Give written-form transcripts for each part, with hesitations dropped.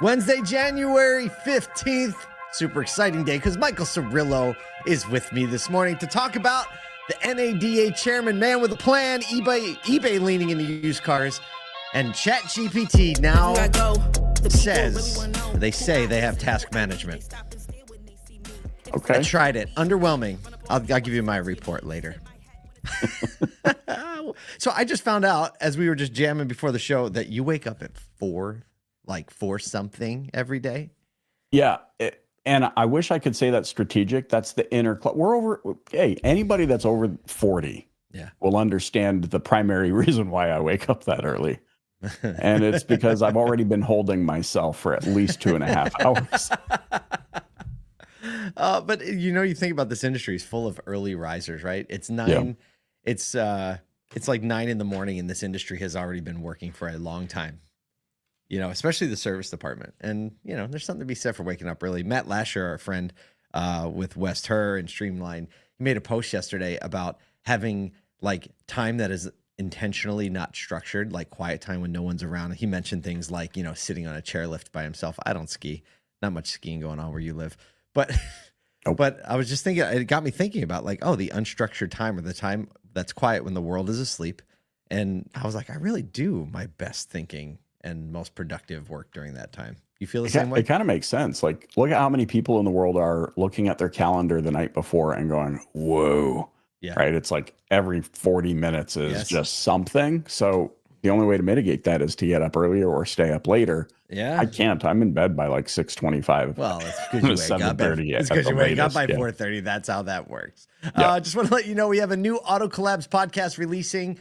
Wednesday, January 15th. Super exciting day because Michael Cirillo is with me this morning to talk about the NADA chairman, man with a plan, eBay leaning into used cars, and ChatGPT now they say they have task management. Okay. I tried it. Underwhelming. I'll give you my report later. So I just found out as we were just jamming before the show that you wake up at 4 something every day. Yeah. And I wish I could say that's strategic. That's the inner club. Hey, anybody that's over 40 will understand the primary reason why I wake up that early. And it's because I've already been holding myself for at least 2.5 hours. But you think about this industry is full of early risers, right? It's 9. Yeah. It's like 9 in the morning, and this industry has already been working for a long time. Especially the service department. And, there's something to be said for waking up early. Matt Lasher, our friend with West Her and Streamline, he made a post yesterday about having time that is intentionally not structured, like quiet time when no one's around. He mentioned things like, sitting on a chairlift by himself. I don't ski. Not much skiing going on where you live. But but I was just thinking, it got me thinking about the unstructured time, or the time that's quiet when the world is asleep. And I was like, I really do my best thinking and most productive work during that time. You feel the same way? It kind of makes sense. Look at how many people in the world are looking at their calendar the night before and going, whoa. Yeah. Right. It's like every 40 minutes is just something. So the only way to mitigate that is to get up earlier or stay up later. Yeah. I can't. I'm in bed by 6:25. Well, it's because you wake up. It's because you wake up by 4:30. That's how that works. Just want to let you know we have a new Auto Collabs podcast releasing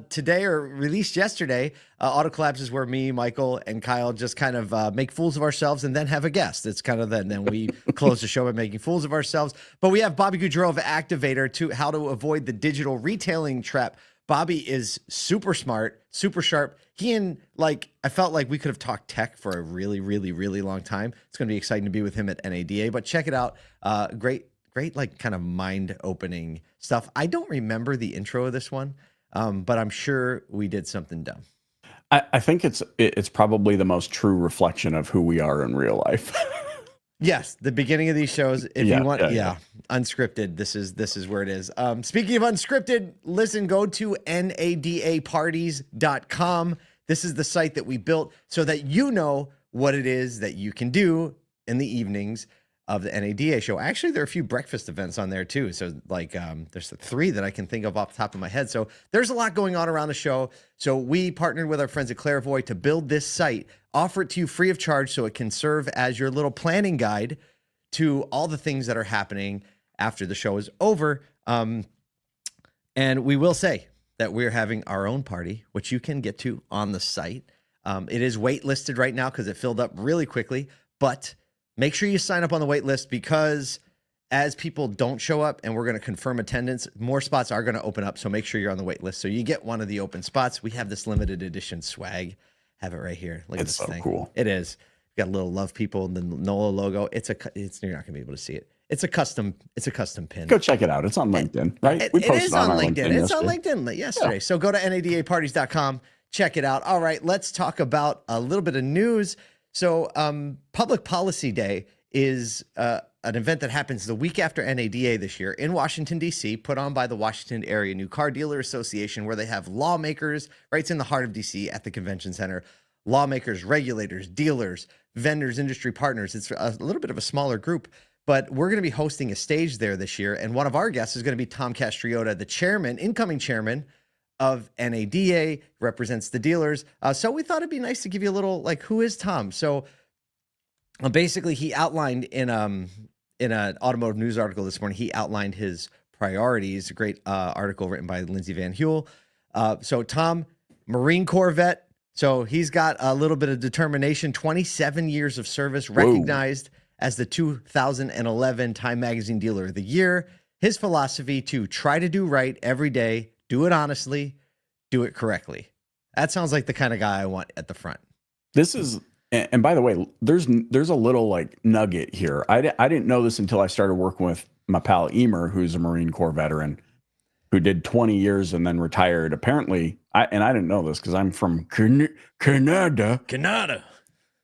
today, or released yesterday. Auto Collabs is where me, Michael, and Kyle just kind of make fools of ourselves and then have a guest. It's kind of then we close the show by making fools of ourselves. But we have Bobby Gaudreau of Activator to how to avoid the digital retailing trap. Bobby is super smart, super sharp. He and I felt like we could have talked tech for a really, really, really long time. It's going to be exciting to be with him at NADA, but check it out. Great, kind of mind-opening stuff. I don't remember the intro of this one, but I'm sure we did something dumb. I think it's probably the most true reflection of who we are in real life. Yes, the beginning of these shows, if you want, unscripted, this is where it is. Speaking of unscripted, listen, go to nadaparties.com. This is the site that we built so that you know what it is that you can do in the evenings of the NADA show. Actually, there are a few breakfast events on there too. So there's 3 that I can think of off the top of my head. So there's a lot going on around the show. So we partnered with our friends at Clairvoy to build this site, offer it to you free of charge so it can serve as your little planning guide to all the things that are happening after the show is over. And we will say that we're having our own party, which you can get to on the site. It is waitlisted right now because it filled up really quickly, but make sure you sign up on the wait list, because as people don't show up and we're going to confirm attendance, more spots are going to open up. So make sure you're on the wait list so you get one of the open spots. We have this limited edition swag. Have it right here. Look at this thing. It's so cool. It is. We've got a little love people and the NOLA logo. You're not going to be able to see it. It's a custom pin. Go check it out. It's on LinkedIn, right? We posted it on LinkedIn. It's on LinkedIn yesterday. Yeah. So go to nadaparties.com, check it out. All right, let's talk about a little bit of news. So Public Policy Day is an event that happens the week after NADA this year in Washington, D.C., put on by the Washington Area New Car Dealer Association, where they have lawmakers, right? It's in the heart of D.C. at the convention center. Lawmakers, regulators, dealers, vendors, industry partners. It's a little bit of a smaller group, but we're going to be hosting a stage there this year. And one of our guests is going to be Tom Castriota, the chairman, incoming chairman of NADA, represents the dealers. So we thought it'd be nice to give you a little, who is Tom? So basically he outlined in an automotive news article this morning, he outlined his priorities, a great article written by Lindsay Van Huel. So Tom, Marine Corps vet. So he's got a little bit of determination, 27 years of service, recognized as the 2011 Time Magazine Dealer of the Year. His philosophy to try to do right every day, do it honestly, do it correctly. That sounds like the kind of guy I want at the front. This is, and by the way, there's a little nugget here. I didn't know this until I started working with my pal Emer, who's a Marine Corps veteran, who did 20 years and then retired. Apparently, I didn't know this because I'm from Canada.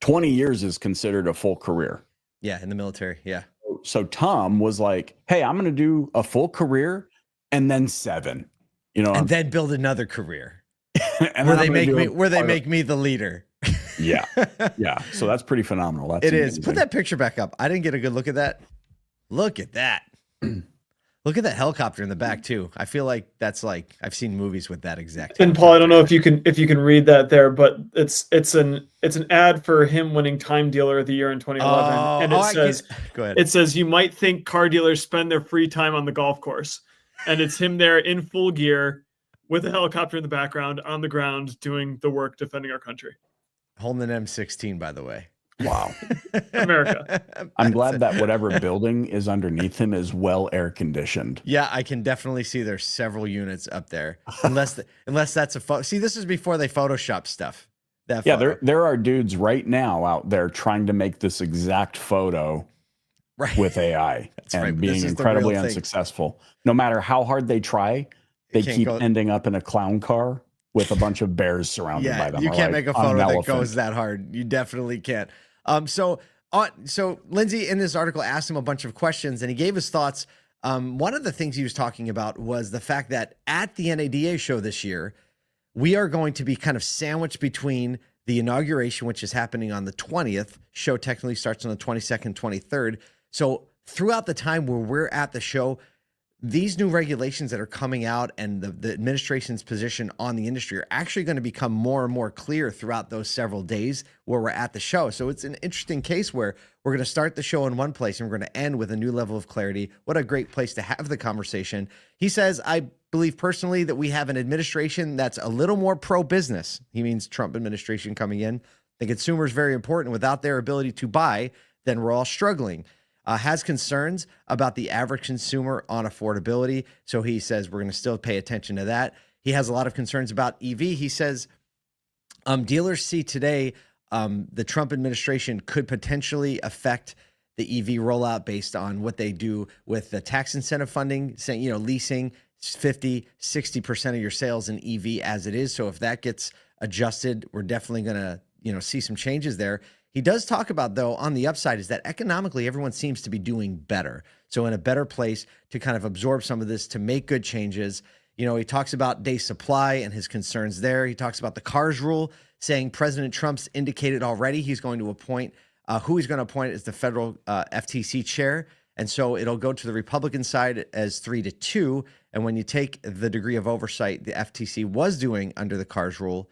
20 years is considered a full career. Yeah, in the military. Yeah. So Tom was like, hey, I'm going to do a full career and then 7, and then build another career and where they make me the leader. Yeah. Yeah. So that's pretty phenomenal. That's amazing. Put that picture back up. I didn't get a good look at that. Look at that. Look at that helicopter in the back too. I feel like that's like I've seen movies with that exact. And Paul, I don't know if you can read that there, but it's an ad for him winning Time Dealer of the Year in 2011, and it says, go ahead. It says, you might think car dealers spend their free time on the golf course, and it's him there in full gear with a helicopter in the background on the ground doing the work defending our country. Holding an M16, by the way. Wow. America. I'm glad that whatever building is underneath him is well air conditioned. Yeah, I can definitely see there's several units up there. Unless that's a photo. See, this is before they Photoshop stuff. There are dudes right now out there trying to make this exact photo with AI and being incredibly unsuccessful. No matter how hard they try, they keep ending up in a clown car with a bunch of bears surrounded by them. You can't make a photo that goes that hard. You definitely can't. So Lindsay in this article asked him a bunch of questions and he gave his thoughts. One of the things he was talking about was the fact that at the NADA show this year, we are going to be kind of sandwiched between the inauguration, which is happening on the 20th. Show technically starts on the 22nd, 23rd. So throughout the time where we're at the show, these new regulations that are coming out and the administration's position on the industry are actually going to become more and more clear throughout those several days where we're at the show. So it's an interesting case where we're going to start the show in one place and we're going to end with a new level of clarity. What a great place to have the conversation. He says, I believe personally that we have an administration that's a little more pro-business. He means Trump administration coming in. The consumer is very important. Without their ability to buy, then we're all struggling. Has concerns about the average consumer on affordability. So he says we're going to still pay attention to that. He has a lot of concerns about EV. He says dealers see today the Trump administration could potentially affect the EV rollout based on what they do with the tax incentive funding, saying, leasing 50, 60% of your sales in EV as it is. So if that gets adjusted, we're definitely going to, see some changes there. He does talk about, though, on the upside is that economically everyone seems to be doing better. So in a better place to kind of absorb some of this, to make good changes. He talks about day supply and his concerns there. He talks about the CARS rule, saying President Trump's indicated already he's going to appoint, who he's going to appoint as the federal FTC chair. And so it'll go to the Republican side as 3-2. And when you take the degree of oversight the FTC was doing under the CARS rule,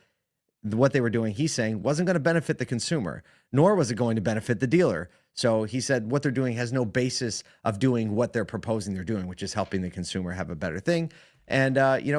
what they were doing, he's saying, wasn't going to benefit the consumer, nor was it going to benefit the dealer. So he said what they're doing has no basis of doing what they're proposing they're doing, which is helping the consumer have a better thing. And,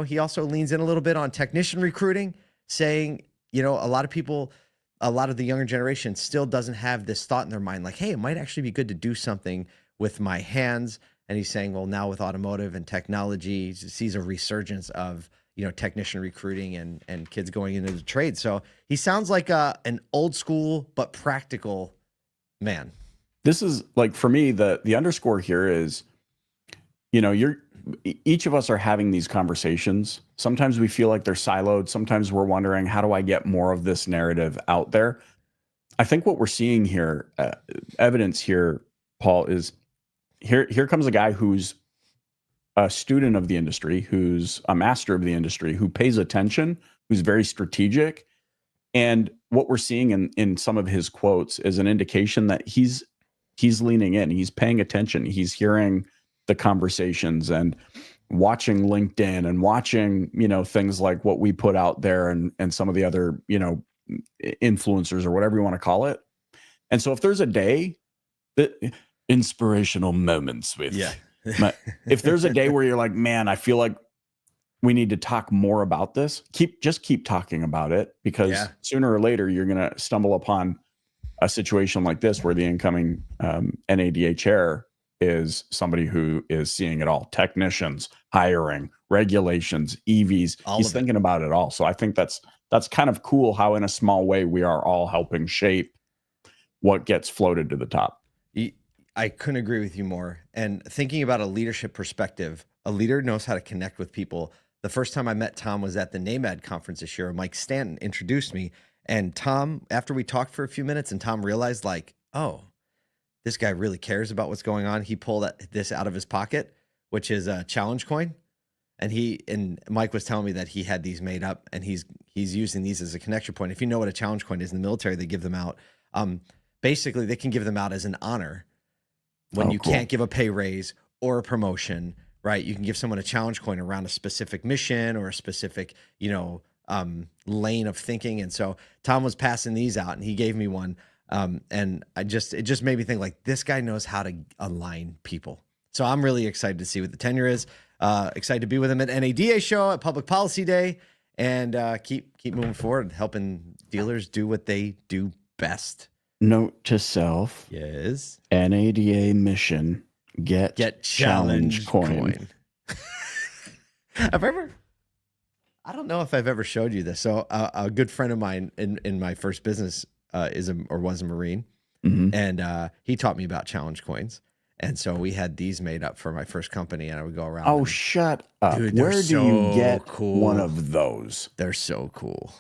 he also leans in a little bit on technician recruiting, saying, a lot of people, a lot of the younger generation still doesn't have this thought in their mind, like, hey, it might actually be good to do something with my hands. And he's saying, well, now with automotive and technology, he sees a resurgence of technician recruiting and kids going into the trade. So he sounds like an old school but practical man. This is like, for me, the underscore here is, each of us are having these conversations. Sometimes we feel like they're siloed. Sometimes we're wondering, how do I get more of this narrative out there? I think what we're seeing here, evidence here, Paul, is here comes a guy who's a student of the industry, who's a master of the industry, who pays attention, who's very strategic. And what we're seeing in some of his quotes is an indication that he's leaning in, he's paying attention, he's hearing the conversations and watching LinkedIn and watching, things like what we put out there and some of the other, influencers or whatever you want to call it. And so if there's a day that inspirational moments with, if there's a day where you're like, man, I feel like we need to talk more about this, just keep talking about it, because sooner or later you're going to stumble upon a situation like this where the incoming NADA chair is somebody who is seeing it all: technicians, hiring, regulations, EVs. He's thinking about it all. So I think that's kind of cool how in a small way we are all helping shape what gets floated to the top. I couldn't agree with you more. And thinking about a leadership perspective, a leader knows how to connect with people. The first time I met Tom was at the NAMAD conference this year. Mike Stanton introduced me, And Tom, after we talked for a few minutes and Tom realized like, oh, this guy really cares about what's going on. He pulled this out of his pocket, which is a challenge coin. And Mike was telling me that he had these made up and he's using these as a connection point. If you know what a challenge coin is in the military, they give them out. Basically, they can give them out as an honor when you can't give a pay raise or a promotion, right? You can give someone a challenge coin around a specific mission or a specific, lane of thinking. And so Tom was passing these out and he gave me one. And it just made me think like this guy knows how to align people. So I'm really excited to see what the tenure is. Excited to be with him at NADA show, at Public Policy Day, and keep moving forward, helping dealers do what they do best. Note to self. Yes. NADA mission. Get challenge coin. I don't know if I've ever showed you this. So a good friend of mine in my first business was a Marine, and he taught me about challenge coins. And so we had these made up for my first company, and I would go around. Oh, shut up. Dude, where do you get one of those? They're so cool.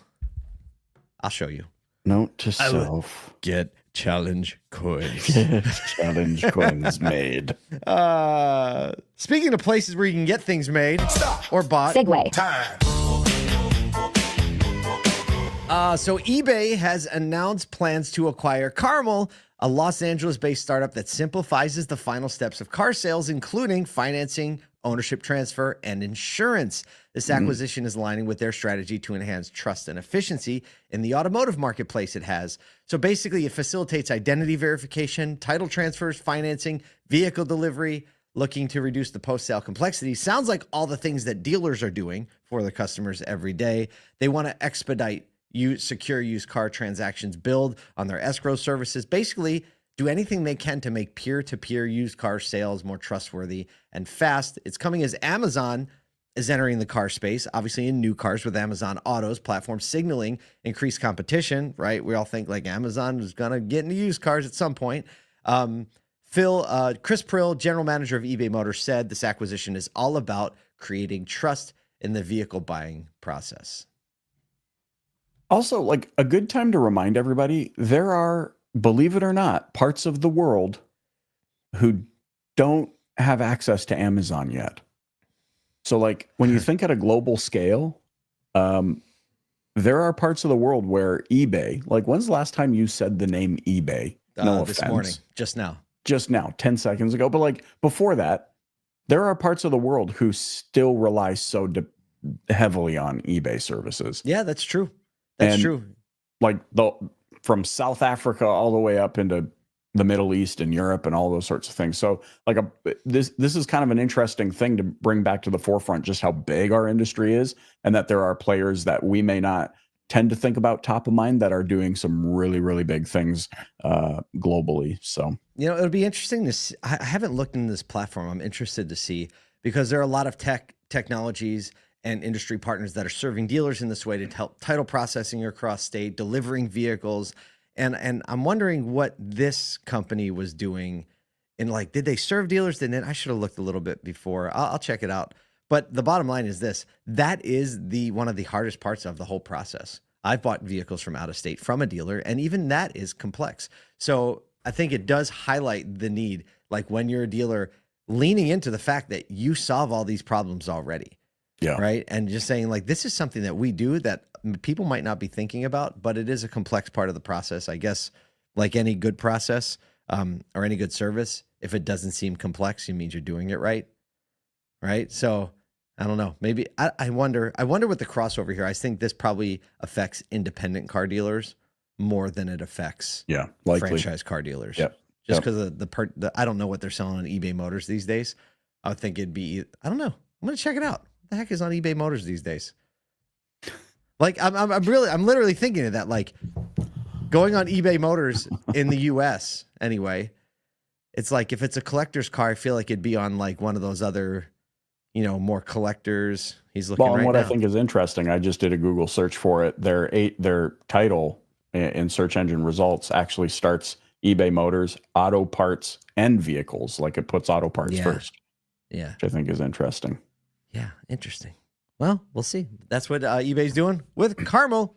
I'll show you. Note to self. Get challenge coins. Get challenge coins made. Speaking of places where you can get things made or bought. Segue. Time. So eBay has announced plans to acquire Caramel, a Los Angeles-based startup that simplifies the final steps of car sales, including financing, ownership transfer, and insurance. This acquisition is aligning with their strategy to enhance trust and efficiency in the automotive marketplace it has. So basically, it facilitates identity verification, title transfers, financing, vehicle delivery, looking to reduce the post-sale complexity. Sounds like all the things that dealers are doing for their customers every day. They want to expedite secure used car transactions, build on their escrow services, basically do anything they can to make peer-to-peer used car sales more trustworthy and fast. It's coming as Amazon is entering the car space, obviously in new cars with Amazon Autos platform signaling increased competition, right? We all think like Amazon is going to get into used cars at some point. Chris Prill, general manager of eBay Motors, said this acquisition is all about creating trust in the vehicle buying process. Also, like a good time to remind everybody, there are, believe it or not, parts of the world who don't have access to Amazon yet. So like when you think at a global scale, there are parts of the world where eBay, like when's the last time you said the name eBay? No this offense. Morning, just now, 10 seconds ago. But like before that, there are parts of the world who still rely so heavily on eBay services. Yeah, that's true. That's true. Like from South Africa all the way up into the Middle East and Europe and all those sorts of things. So like this is kind of an interesting thing to bring back to the forefront, just how big our industry is, and that there are players that we may not tend to think about top of mind that are doing some really, really big things globally. So, it'll be interesting to see. I haven't looked into this platform. I'm interested to see, because there are a lot of technologies and industry partners that are serving dealers in this way to help title processing across state, delivering vehicles. And I'm wondering what this company was doing. And like, did they serve dealers? I should have looked a little bit before. I'll check it out. But the bottom line is this: that is one of the hardest parts of the whole process. I've bought vehicles from out of state from a dealer, and even that is complex. So I think it does highlight the need, like when you're a dealer, leaning into the fact that you solve all these problems already. Yeah. Right. And just saying like, this is something that we do that people might not be thinking about, but it is a complex part of the process. I guess like any good process or any good service, if it doesn't seem complex, it means you're doing it right. Right. So I don't know. Maybe I wonder what the crossover here. I think this probably affects independent car dealers more than it affects franchise car dealers. Yep. Just because of I don't know what they're selling on eBay Motors these days. I would think it'd be, I don't know. I'm going to check it out. What the heck is on eBay Motors these days? Like I'm literally thinking of that, like going on eBay Motors in the US anyway. It's like, if it's a collector's car, I feel like it'd be on like one of those other, more collectors. He's looking right now. I think is interesting, I just did a Google search for it. Their title in search engine results actually starts eBay Motors, auto parts, and vehicles. Like it puts auto parts first. Yeah. Which I think is interesting. Yeah, interesting. Well, we'll see. That's what eBay's doing with Caramel.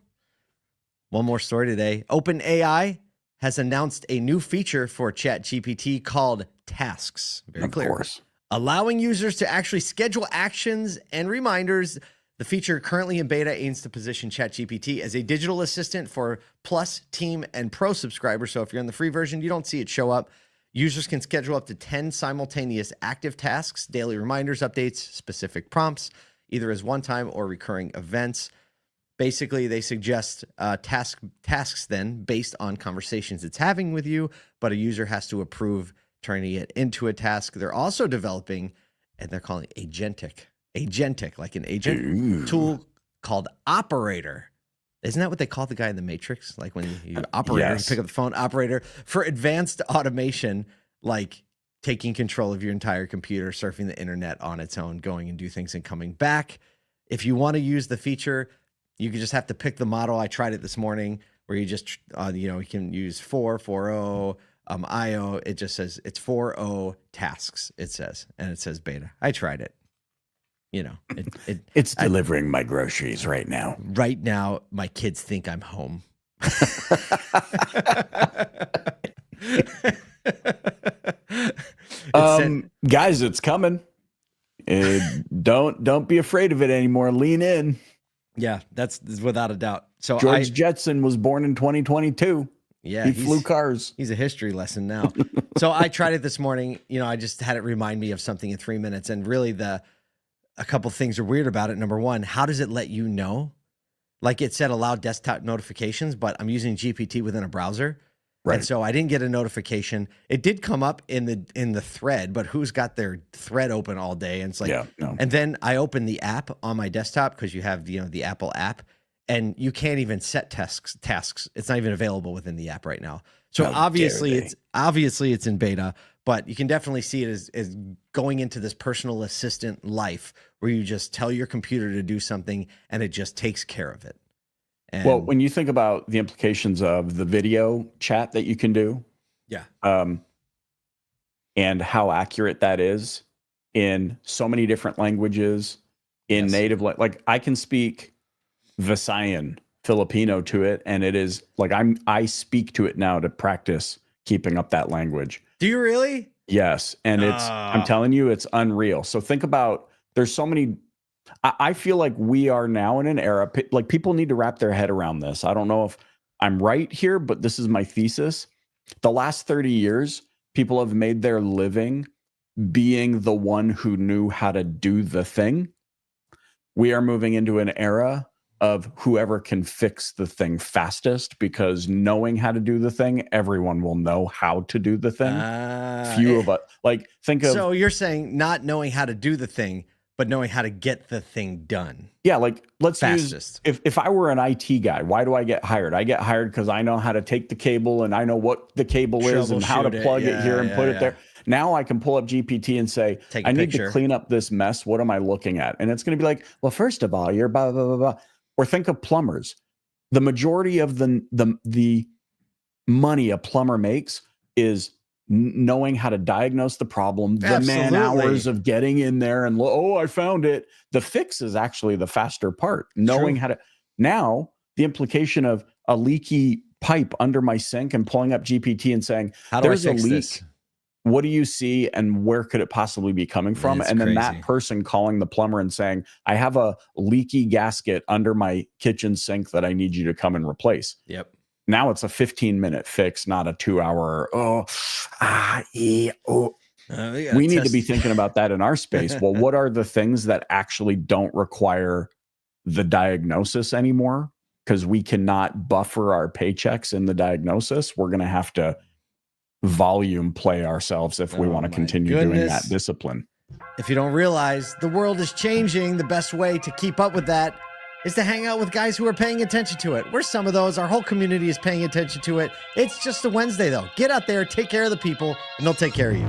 One more story today. OpenAI has announced a new feature for ChatGPT called Tasks. Very clear. Of course. Allowing users to actually schedule actions and reminders. The feature currently in beta aims to position ChatGPT as a digital assistant for Plus, Team, and Pro subscribers. So if you're in the free version, you don't see it show up. Users can schedule up to 10 simultaneous active tasks, daily reminders, updates, specific prompts, either as one-time or recurring events. Basically, they suggest tasks then based on conversations it's having with you, but a user has to approve turning it into a task. They're also developing, and they're calling it agentic, like an agent tool called Operator. Isn't that what they call the guy in the Matrix? Like when you operator, you pick up the phone, Operator, for advanced automation, like taking control of your entire computer, surfing the internet on its own, going and do things and coming back. If you want to use the feature, you can just have to pick the model. I tried it this morning where you just, you can use 4.0 IO. It just says it's 4.0 tasks, it says, and it says beta. I tried it. It's delivering my groceries right now. Right now, my kids think I'm home. Guys, it's coming. Don't be afraid of it anymore. Lean in. Yeah, that's without a doubt. So George Jetson was born in 2022. Yeah, he flew cars. He's a history lesson now. So I tried it this morning. I just had it remind me of something in 3 minutes, and really a couple things are weird about it. Number one, how does it let you know? Like it said, allow desktop notifications, but I'm using GPT within a browser. Right. And so I didn't get a notification. It did come up in the thread, but who's got their thread open all day? And it's like, And then I opened the app on my desktop because you have the Apple app, and you can't even set tasks. It's not even available within the app right now. So obviously it's in beta, but you can definitely see it as going into this personal assistant life where you just tell your computer to do something and it just takes care of it. And well, when you think about the implications of the video chat that you can do, and how accurate that is in so many different languages, in native, like I can speak Visayan, Filipino to it, and it is like I speak to it now to practice keeping up that language. Do you really? Yes, and I'm telling you, it's unreal. So think about, there's so many. I feel like we are now in an era, like people need to wrap their head around this. I don't know if I'm right here, but this is my thesis. The last 30 years, people have made their living being the one who knew how to do the thing. We are moving into an era of whoever can fix the thing fastest, because knowing how to do the thing, everyone will know how to do the thing. Few of us, like think of. So you're saying not knowing how to do the thing, but knowing how to get the thing done. Yeah, like let's use, if I were an IT guy, why do I get hired? I get hired because I know how to take the cable and I know what the cable is and how to plug it here and put it there. Now I can pull up GPT and say, I need to clean up this mess. What am I looking at? And it's going to be like, well, first of all, you're blah, blah, blah, blah. Or think of plumbers. The majority of the money a plumber makes is knowing how to diagnose the problem, the man hours of getting in there and, I found it. The fix is actually the faster part. Knowing how to. Now, the implication of a leaky pipe under my sink and pulling up GPT and saying, there's a leak. This? What do you see and where could it possibly be coming from? And then that person calling the plumber and saying, I have a leaky gasket under my kitchen sink that I need you to come and replace. Yep. Now it's a 15-minute fix, not a 2-hour. We need to be thinking about that in our space. Well, what are the things that actually don't require the diagnosis anymore? Because we cannot buffer our paychecks in the diagnosis. We're going to have to volume play ourselves if we want to continue doing that discipline. If you don't realize the world is changing, the best way to keep up with that is to hang out with guys who are paying attention to it. We're some of those. Our whole community is paying attention to it. It's just a Wednesday, though. Get out there, take care of the people, and they'll take care of you.